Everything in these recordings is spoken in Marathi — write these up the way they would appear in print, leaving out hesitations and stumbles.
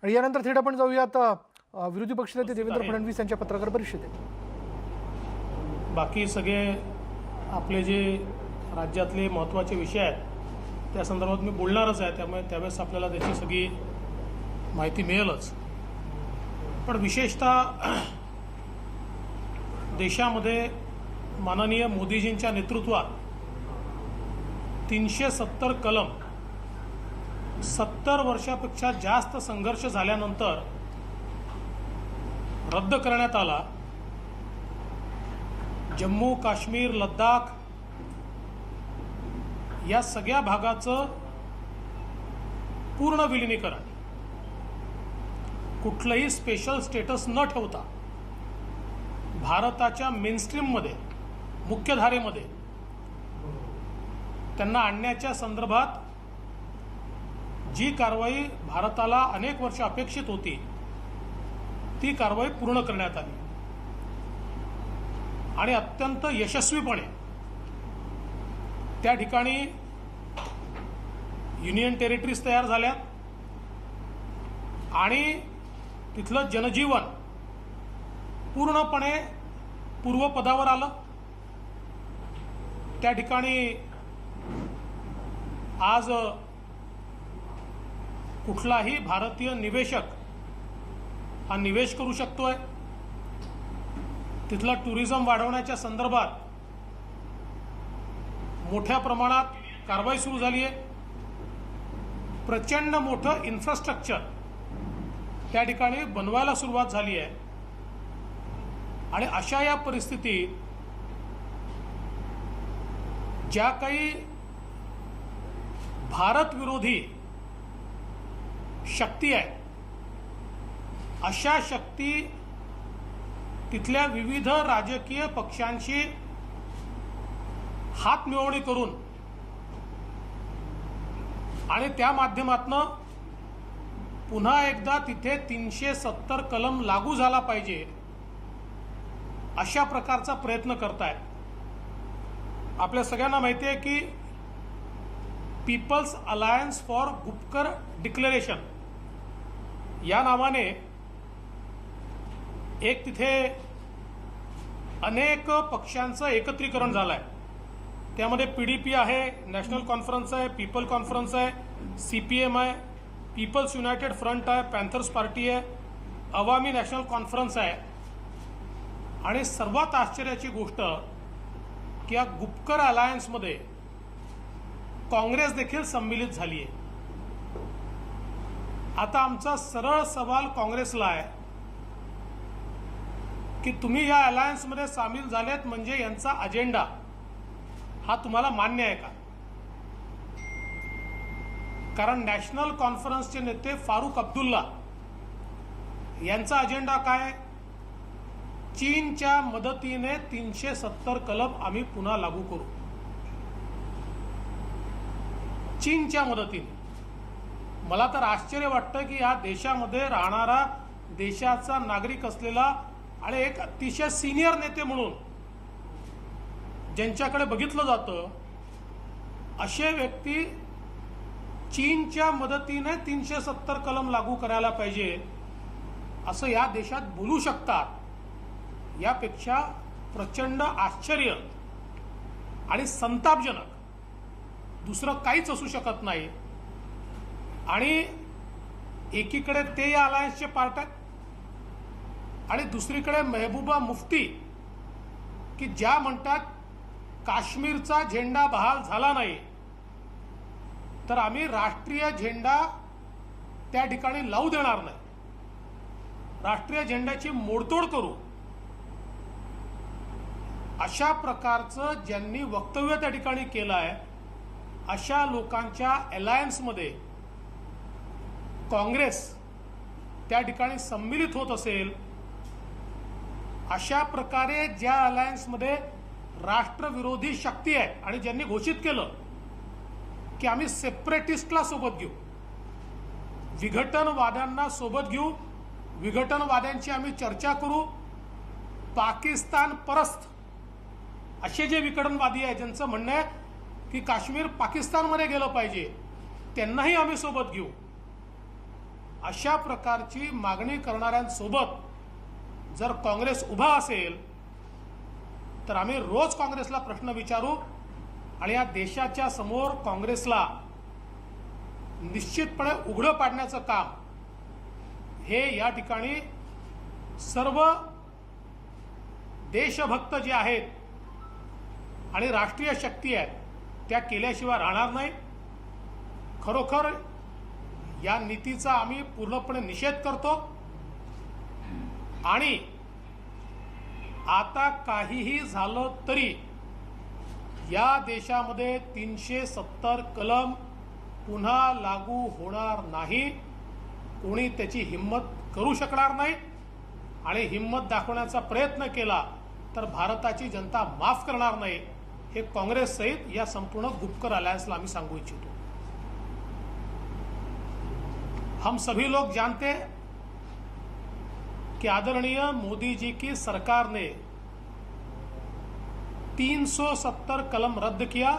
आणि यानंतर थेट आपण जाऊयात विरोधी पक्षनेते देवेंद्र फडणवीस यांच्या पत्रकार परिषदेत. बाकी सगळे आपले जे राज्यातले महत्त्वाचे विषय आहेत त्या संदर्भात मी बोलणारच आहे, त्यामुळे त्यावेळेस आपल्याला त्याची सगळी माहिती मिळेलच. पण विशेषतः देशामध्ये माननीय मोदीजींच्या नेतृत्वात 370 कलम 70 वर्षापेक्षा जास्त संघर्ष झाल्यानंतर रद्द करण्यात आला. जम्मू काश्मीर लडाख या सगळ्या भागाचं पूर्ण विलिनीकरण, कुठलंही स्पेशल स्टेटस न ठेवता भारताच्या मेनस्ट्रीममध्ये मुख्यधारेमध्ये त्यांना आणण्याच्या संदर्भात जी कारवाई भारताला अनेक वर्ष अपेक्षित होती ती कारवाई पूर्ण करण्यात आली आणि अत्यंत यशस्वीपणे त्या ठिकाणी युनियन टेरिटरीज तयार झाल्या आणि तिथलं जनजीवन पूर्णपणे पूर्वपदावर आलं. त्या ठिकाणी आज कुठलाही भारतीय निवेशक हा निवेश करू शकतोय. तिथला टुरिझम वाढवण्याच्या संदर्भात मोठ्या प्रमाणात कारवाई सुरू झाली आहे. प्रचंड मोठं इन्फ्रास्ट्रक्चर त्या ठिकाणी बनवायला सुरुवात झाली आहे आणि अशा या परिस्थितीत ज्या काही भारत विरोधी शक्ती आहेत अशा शक्ती तिथल्या विविध राजकीय पक्षांशी हात मिळवणी करून आणि त्या माध्यमातून पुन्हा एकदा तिथे 370 कलम लागू झाला पाहिजे अशा प्रकारचा प्रयत्न करतायत. आपल्या सगळ्यांना माहिती आहे की people's alliance for Gupkar declaration या नावाने एक तिथे अनेक पक्षांचं एकत्रीकरण झालं आहे. त्यामध्ये PDP आहे, नॅशनल कॉन्फरन्स आहे, पीपल कॉन्फरन्स आहे, CPM आहे, पीपल्स युनायटेड फ्रंट आहे, पॅन्थर्स पार्टी आहे, अवामी नॅशनल कॉन्फरन्स आहे. आणि सर्वात आश्चर्याची गोष्ट की या गुपकर अलायन्समध्ये काँग्रेस देखील सम्मिलित झाली आहे. आता आमचा सरळ सवाल काँग्रेसला आहे की तुम्ही या अलायन्समध्ये सामील झालेत म्हणजे यांचा अजेंडा हा तुम्हाला मान्य आहे का? कारण नॅशनल कॉन्फरन्सचे नेते फारुख अब्दुल्ला यांचा अजेंडा काय? चीनच्या मदतीने 370 कलम आम्ही पुन्हा लागू करू. चीनच्या मदतीने. मला तर आश्चर्य वाटतं की या देशामध्ये राहणारा देशाचा नागरिक असलेला आणि एक अतिशय सिनियर नेते म्हणून ज्यांच्याकडे बघितलं जातं असे व्यक्ती चीनच्या मदतीने 370 कलम लागू करायला पाहिजे असं या देशात बोलू शकतात. यापेक्षा प्रचंड आश्चर्य आणि संतापजनक दुसरं काहीच असू शकत नाही. आणि एकीकडे ते या अलायन्सचे पार्ट आहेत आणि दुसरीकडे महबूबा मुफ्ती की ज्या म्हणतात काश्मीरचा झेंडा बहाल झाला नाही तर आम्ही राष्ट्रीय झेंडा त्या ठिकाणी लावू देणार नाही, राष्ट्रीय झेंड्याची मोडतोड करू. अशा प्रकारचं ज्यांनी वक्तव्य त्या ठिकाणी केलं आहे अशा लोकांच्या अलायन्समध्ये काँग्रेस त्या ठिकाणी सम्मिलित होत असेल, अशा प्रकारे ज्या अलायन्समध्ये राष्ट्रविरोधी शक्ती आहे आणि ज्यांनी घोषित केलं की आम्ही सेपरेटिस्टला सोबत घेऊ, विघटनवाद्यांना सोबत घेऊ, विघटनवाद्यांची आम्ही चर्चा करू, पाकिस्तान परस्त असे जे विघटनवादी आहे ज्यांचं म्हणणं आहे की काश्मीर पाकिस्तानमध्ये गेलं पाहिजे त्यांनाही आम्ही सोबत घेऊ, अशा प्रकारची मागणी करणाऱ्यांसोबत जर काँग्रेस उभा असेल तर आम्ही रोज काँग्रेसला प्रश्न विचारू आणि या देशाच्या समोर काँग्रेसला निश्चितपणे उघडं पाडण्याचं काम हे या ठिकाणी सर्व देशभक्त जे आहेत आणि राष्ट्रीय शक्ती आहेत त्या केल्याशिवाय राहणार नाही। खरोखर या नीतीचा आम्ही पूर्णपणे निषेध करतो आणि आता काहीही झालं तरी या देशामध्ये 370 कलम पुन्हा लागू होणार नाही। कोणी त्याची हिम्मत करू शकणार नाही आणि हिम्मत दाखवण्याचा प्रयत्न केला तर भारताची जनता माफ करणार नाही। हे काँग्रेस सहित या संपूर्ण गुपकर अलायंसला आम्ही सांगू इच्छितो। हम सभी लोग जानते हैं कि आदरणीय मोदी जी की सरकार ने 370 कलम रद्द किया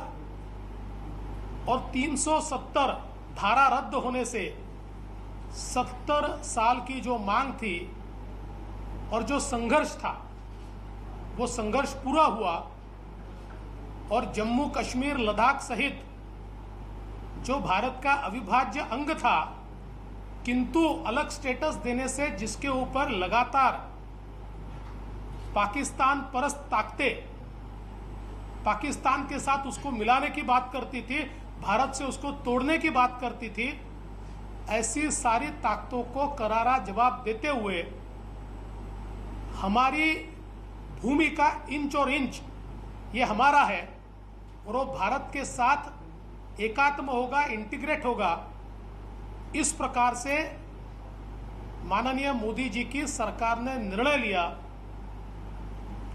और 370 धारा रद्द होने से 70 साल की जो मांग थी और जो संघर्ष था वो संघर्ष पूरा हुआ और जम्मू कश्मीर लद्दाख सहित जो भारत का अविभाज्य अंग था किंतु अलग स्टेटस देने से जिसके ऊपर लगातार पाकिस्तान परस्त ताकतें पाकिस्तान के साथ उसको मिलाने की बात करती थी, भारत से उसको तोड़ने की बात करती थी, ऐसी सारी ताकतों को करारा जवाब देते हुए हमारी भूमि का इंच और इंच ये हमारा है और वो भारत के साथ एकात्म होगा, इंटीग्रेट होगा। इस प्रकार से माननीय मोदी जी की सरकार ने निर्णय लिया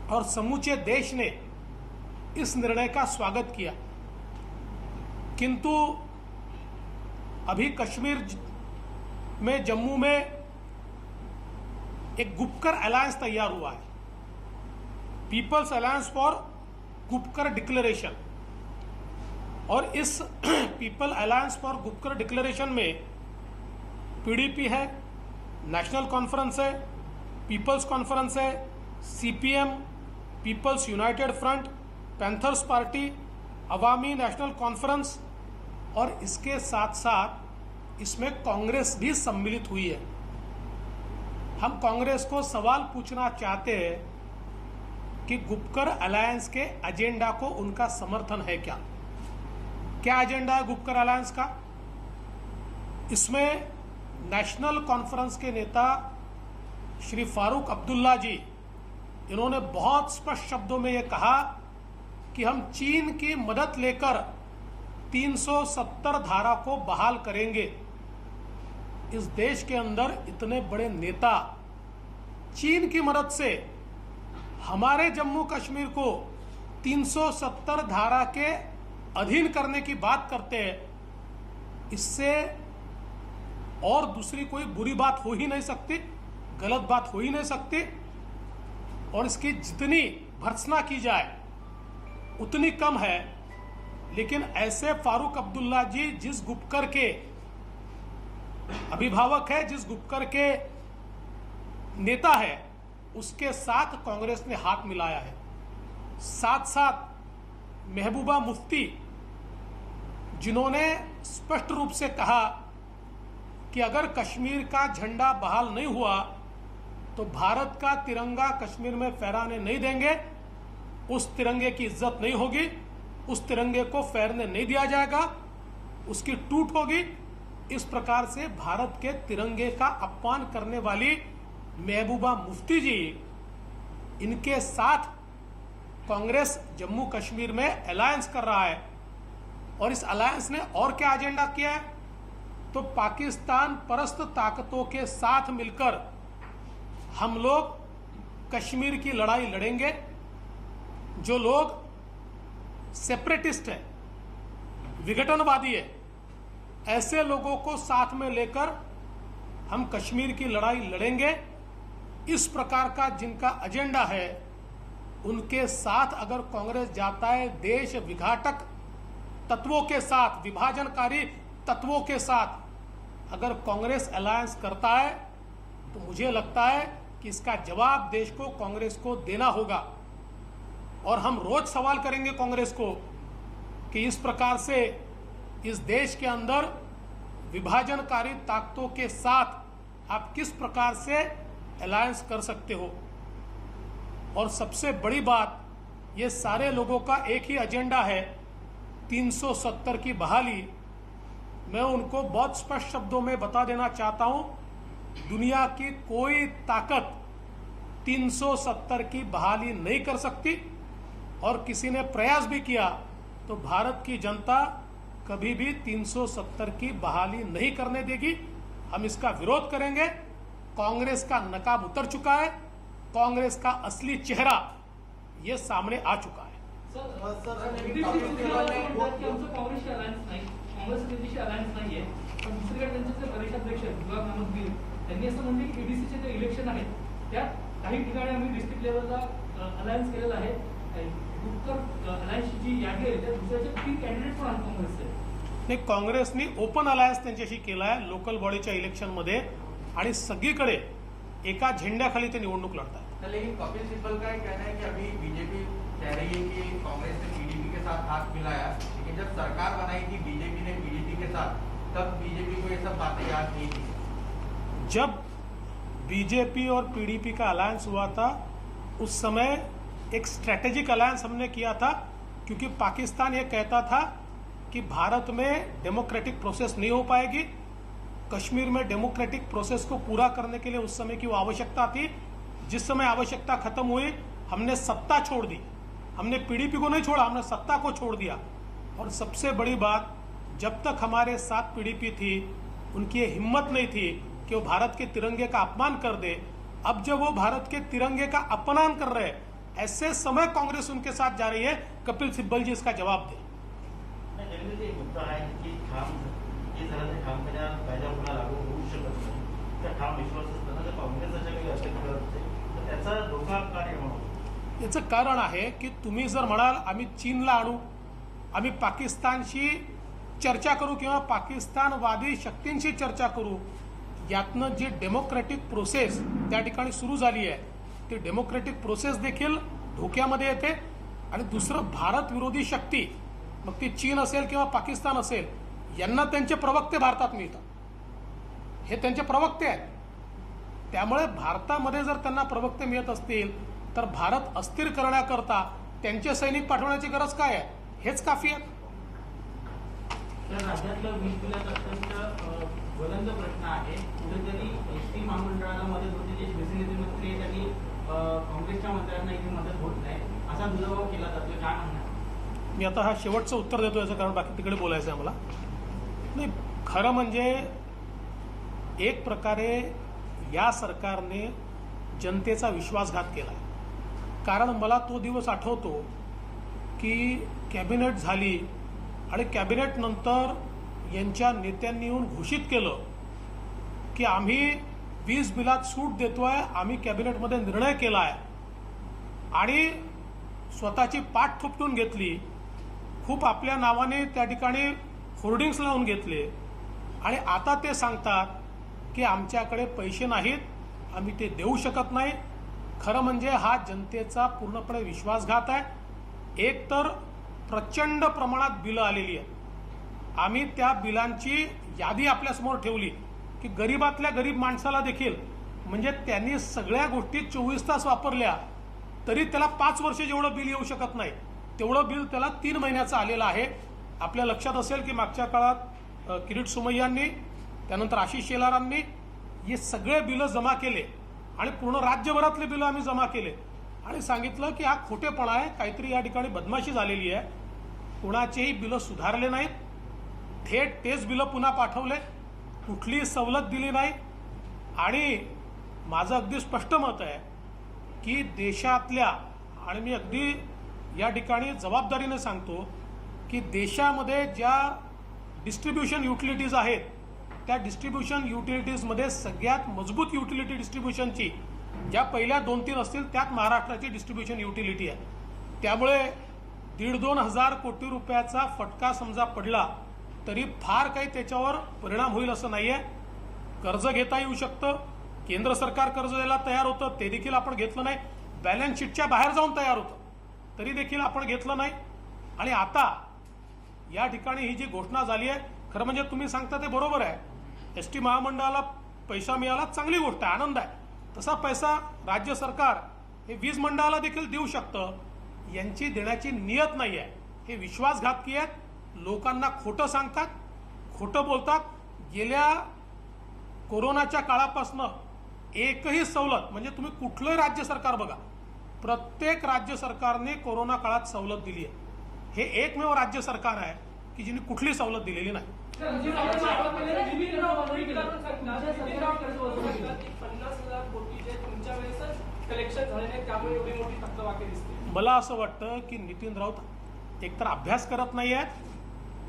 और समूचे देश ने इस निर्णय का स्वागत किया। किंतु अभी कश्मीर में जम्मू में एक गुपकर अलायंस तैयार हुआ है, people's alliance for Gupkar declaration. और इस people alliance for Gupkar declaration में पीडीपी है, नेशनल कॉन्फ्रेंस है, पीपल्स कॉन्फ्रेंस है, CPM, people's united front, panthers party, Awami national conference और इसके साथ साथ इसमें कांग्रेस भी सम्मिलित हुई है। हम कांग्रेस को सवाल पूछना चाहते हैं कि गुपकर अलायंस के एजेंडा को उनका समर्थन है क्या? क्या एजेंडा है गुपकर अलायंस का? इसमें नेशनल कॉन्फ्रेंस के नेता श्री फारूक अब्दुल्ला जी, इन्होंने बहुत स्पष्ट शब्दों में ये कहा कि हम चीन की मदद लेकर 370 धारा को बहाल करेंगे। इस देश के अंदर इतने बड़े नेता चीन की मदद से हमारे जम्मू कश्मीर को 370 धारा के अधीन करने की बात करते हैं, इससे और दूसरी कोई बुरी बात हो ही नहीं सकती, गलत बात हो ही नहीं सकती। और इसकी जितनी भर्त्सना की जाए उतनी कम है। लेकिन ऐसे फारूक अब्दुल्ला जी जिस गुपकर के अभिभावक है, जिस गुपकर के नेता है, उसके साथ कांग्रेस ने हाथ मिलाया है। साथ साथ महबूबा मुफ्ती, जिन्होंने स्पष्ट रूप से कहा कि अगर कश्मीर का झंडा बहाल नहीं हुआ तो भारत का तिरंगा कश्मीर में फहराने नहीं देंगे, उस तिरंगे की इज्जत नहीं होगी, उस तिरंगे को फहरने नहीं दिया जाएगा, उसकी टूट होगी। इस प्रकार से भारत के तिरंगे का अपमान करने वाली महबूबा मुफ्ती जी, इनके साथ कांग्रेस जम्मू कश्मीर में अलायंस कर रहा है। और इस अलायंस ने और क्या एजेंडा किया है? तो पाकिस्तान परस्त ताकतों के साथ मिलकर हम लोग कश्मीर की लड़ाई लड़ेंगे। जो लोग सेपरेटिस्ट है, विघटनवादी है, ऐसे लोगों को साथ में लेकर हम कश्मीर की लड़ाई लड़ेंगे। इस प्रकार का जिनका एजेंडा है, उनके साथ अगर कांग्रेस जाता है, देश विघातक तत्वों के साथ, विभाजनकारी तत्वों के साथ अगर कांग्रेस अलायंस करता है तो मुझे लगता है कि इसका जवाब देश को, कांग्रेस को देना होगा। और हम रोज सवाल करेंगे कांग्रेस को कि इस प्रकार से इस देश के अंदर विभाजनकारी ताकतों के साथ आप किस प्रकार से अलायंस कर सकते हो। और सबसे बड़ी बात, ये सारे लोगों का एक ही एजेंडा है, 370 की बहाली। मैं उनको बहुत स्पष्ट शब्दों में बता देना चाहता हूं, दुनिया की कोई ताकत 370 की बहाली नहीं कर सकती, और किसी ने प्रयास भी किया तो भारत की जनता कभी भी 370 की बहाली नहीं करने देगी। हम इसका विरोध करेंगे। कांग्रेस का नकाब उतर चुका है, कांग्रेस का असली चेहरा ये सामने आ चुका है। त्यांनी असं म्हणले की ईडीसीचे जे इलेक्शन आहेत त्यात काही ठिकाणी आम्ही डिस्ट्रिक्ट लेवलला अलायन्स केलेला आहे। उत्तर अलायन्सची जी यादी आहे त्या दुसऱ्याचे 3 कॅन्डिडेट पण आहेत काँग्रेसचे। नाही, काँग्रेसने ओपन अलायन्स त्यांच्याशी केला आहे लोकल बॉडीच्या इलेक्शनमध्ये, आणि सगळीकडे एका झेंड्याखाली ते निवडणूक लढतात। लेकिन कपिल सिब्बल का कहना है कि अभी बीजेपी कह रही है कि कांग्रेस ने पीडीपी के साथ हाथ मिलाया, लेकिन जब सरकार बनाई थी बीजेपी ने पीडीपी के साथ, तब बीजेपी को ये सब बातें याद नहीं थी। जब बीजेपी और पीडीपी का अलायंस हुआ था उस समय एक स्ट्रैटेजिक अलायंस हमने किया था, क्योंकि पाकिस्तान ये कहता था कि भारत में डेमोक्रेटिक प्रोसेस नहीं हो पाएगी। कश्मीर में डेमोक्रेटिक प्रोसेस को पूरा करने के लिए उस समय की वो आवश्यकता थी। जिस समय आवश्यकता खत्म हुई, हमने सत्ता छोड़ दी। हमने पीडीपी को नहीं छोड़ा, हमने सत्ता को छोड़ दिया। और सबसे बड़ी बात, जब तक हमारे साथ पीडीपी थी, उनकी ये हिम्मत नहीं थी कि वो भारत के तिरंगे का अपमान कर दे। अब जब वो भारत के तिरंगे का अपमान कर रहे हैं, ऐसे समय कांग्रेस उनके साथ जा रही है। कपिल सिब्बल जी इसका जवाब दें। मुद्दा आहे की ठाम हे झालं ठामपणे कायदा पुन्हा लागू होऊ शकत नाही, त्या ठाम विश्वास असताना जर काँग्रेस अशा काही अटक करत असेल तर त्याचा धोका का निर्माण होतो? याचं कारण आहे की तुम्ही जर म्हणाल आम्ही चीनला आणू, आम्ही पाकिस्तानशी चर्चा करू किंवा पाकिस्तानवादी शक्तींशी चर्चा करू, यातनं जी डेमोक्रेटिक प्रोसेस त्या ठिकाणी सुरू झाली आहे ती डेमोक्रेटिक प्रोसेस देखील धोक्यामध्ये येते। आणि दुसरं, भारत विरोधी शक्ती, मग ती चीन असेल किंवा पाकिस्तान असेल, यांना त्यांचे प्रवक्ते भारतात मिळतात, हे त्यांचे प्रवक्ते आहेत। त्यामुळे भारतामध्ये जर त्यांना प्रवक्ते मिळत असतील तर भारत अस्थिर करण्याकरता त्यांचे सैनिक पाठवण्याची गरज काय आहे? हेच काफी आहे। तर राज्यातलं वीज बिलाचा अत्यंत ज्वलंत प्रश्न आहे। कुठेतरी एसटी महामंडळाला मदत होते, जे शिवसेनेचे मंत्री आहेत त्यांनी काँग्रेसच्या मंत्र्यांना इथे मदत होत नाही असा दुजाभाव केला जातोय, काय म्हणणं? मी आता हा शेवटचं उत्तर देतो, याचं कारण बाकी तिकडे बोलायचं आहे मला। नाही, खरं म्हणजे एक प्रकारे या सरकारने जनतेचा विश्वासघात केला आहे। कारण मला तो दिवस आठवतो की कॅबिनेट झाली आणि कॅबिनेट नंतर यांच्या नेत्यांनी येऊन घोषित केलं की आम्ही वीज बिलात सूट देतोय, आम्ही कॅबिनेटमध्ये निर्णय केला आहे, आणि स्वतःची पाठ थोपटून घेतली। खूप आपल्या नावाने त्या ठिकाणी होर्डिंग्स लावून घेतले, आणि आता ते सांगतात की आमच्याकडे पैसे नाहीत, आम्ही ते देऊ शकत नाही। खरं म्हणजे हा जनतेचा पूर्णपणे विश्वासघात आहे। एक तर प्रचंड प्रमाणात बिलं आलेली आहेत, आम्ही त्या बिलांची यादी आपल्यासमोर ठेवली की गरीबातल्या गरीब माणसाला देखील, म्हणजे त्यांनी सगळ्या गोष्टी 24 तास वापरल्या तरी त्याला 5 वर्ष जेवढं बिल येऊ शकत नाही तेवढं बिल त्याला 3 महिन्याचं आलेलं आहे। आपल्या लक्षात असेल की मागच्या काळात किरीट सोमय्यांनी, त्यानंतर आशिष शेलारांनी हे सगळे बिलं जमा केले आणि पूर्ण राज्यभरातले बिलं आम्ही जमा केले आणि सांगितलं की हा खोटेपणा आहे, काहीतरी या ठिकाणी बदमाशी झालेली आहे। कोणाचेही बिलं सुधारले नाहीत, थेट तेच बिलं पुन्हा पाठवले, कुठलीही सवलत दिली नाही। आणि माझं अगदी स्पष्ट मत आहे की देशातल्या, आणि मी अगदी या ठिकाणी जबाबदारीने सांगतो की देशामध्ये ज्या डिस्ट्रीब्युशन युटिलिटीज आहेत त्या डिस्ट्रीब्युशन युटिलिटीजमध्ये सगळ्यात मजबूत युटिलिटी डिस्ट्रीब्युशनची ज्या पहिल्या 2-3 असतील त्यात महाराष्ट्राची डिस्ट्रीब्युशन युटिलिटी आहे। त्यामुळे 1,500-2 हजार कोटी रुपयाचा फटका समजा पडला तरी फार काही त्याच्यावर परिणाम होईल असं नाही आहे। कर्ज घेता येऊ शकतं, केंद्र सरकार कर्ज द्यायला तयार होतं, ते देखील आपण घेतलं नाही. बॅलन्स शीटच्या बाहेर जाऊन तयार होतं, तरी देखील आपण घेतलं नाही. आणि आता या ठिकाणी ही जी घोषणा झाली आहे, खरं म्हणजे तुम्ही सांगता ते बरोबर आहे. एस टी महामंडळाला पैसा मिळाला, चांगली गोष्ट आहे, आनंद आहे. तसा पैसा राज्य सरकार हे वीज मंडळाला देखील देऊ शकतं. यांची देण्याची नियत नाही आहे. हे विश्वासघातकी आहेत, लोकांना खोटं सांगतात, खोटं बोलतात. गेल्या कोरोनाच्या काळापासनं एकही सवलत, म्हणजे तुम्ही कुठलंही राज्य सरकार बघा, प्रत्येक राज्य सरकारने कोरोना काळात सवलत दिली आहे. हे एकमेव राज्य सरकार आहे की जिने कुठली सवलत दिलेली नाही. 50,000 कोटी जे तुमच्या वेळेसच कलेक्शन झाले नाही, त्यामुळे एवढी मोठी थकवाकी दिसते. मला असं वाटतं की नितीन राऊत एकतर अभ्यास करत नाही आहेत,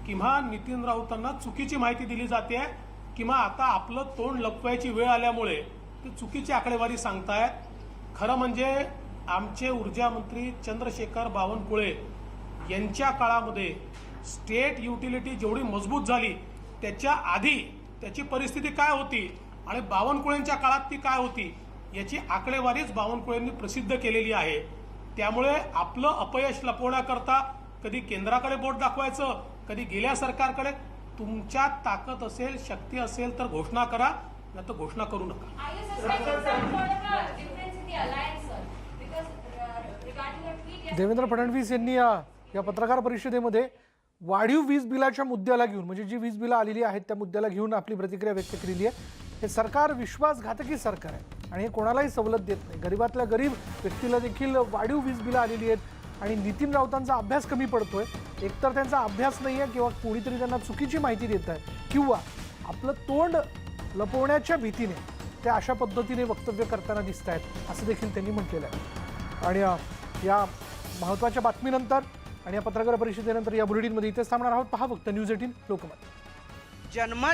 किंवा नितीन राऊतांना चुकीची माहिती दिली जाते, किंवा आता आपलं तोंड लपवायची वेळ आल्यामुळे ते चुकीची आकडेवारी सांगतायत. खरं म्हणजे आमचे ऊर्जा मंत्री चंद्रशेखर बावनकुळे यांच्या काळामध्ये स्टेट युटिलिटी जेवढी मजबूत झाली त्याच्या आधी त्याची परिस्थिती काय होती आणि बावनकुळेंच्या काळात ती काय होती याची आकडेवारीच बावनकुळेंनी प्रसिद्ध केलेली आहे. त्यामुळे आपलं अपयश लपवण्याकरता कधी केंद्राकडे बोट दाखवायचं, कधी गेल्या सरकारकडे. तुमच्यात ताकद असेल, शक्ती असेल तर घोषणा करा, नाही तर घोषणा करू नका. देवेंद्र फडणवीस यांनी या पत्रकार परिषदेमध्ये वाढीव वीज बिलाच्या मुद्द्याला घेऊन, म्हणजे जी वीज बिलं आलेली आहेत त्या मुद्द्याला घेऊन आपली प्रतिक्रिया व्यक्त केलेली आहे. हे सरकार विश्वासघातकी सरकार आहे आणि हे कोणालाही सवलत देत नाही. गरीबातल्या गरीब व्यक्तीला देखील वाढीव वीज बिलं आलेली आहेत आणि नितीन राऊतांचा अभ्यास कमी पडतोय. एकतर त्यांचा अभ्यास नाही आहे, किंवा कोणीतरी त्यांना चुकीची माहिती देत आहे, किंवा आपलं तोंड लपवण्याच्या भीतीने ते अशा पद्धतीने वक्तव्य करताना दिसत आहेत, असं देखील त्यांनी म्हटलेलं आहे. आणि या महत्त्वाच्या बातमीनंतर आणि या पत्रकार परिषदेनंतर या बुलेटिनमध्ये इथेच थांबणार आहोत. पहा फक्त न्यूज 18 लोकमत. जनमत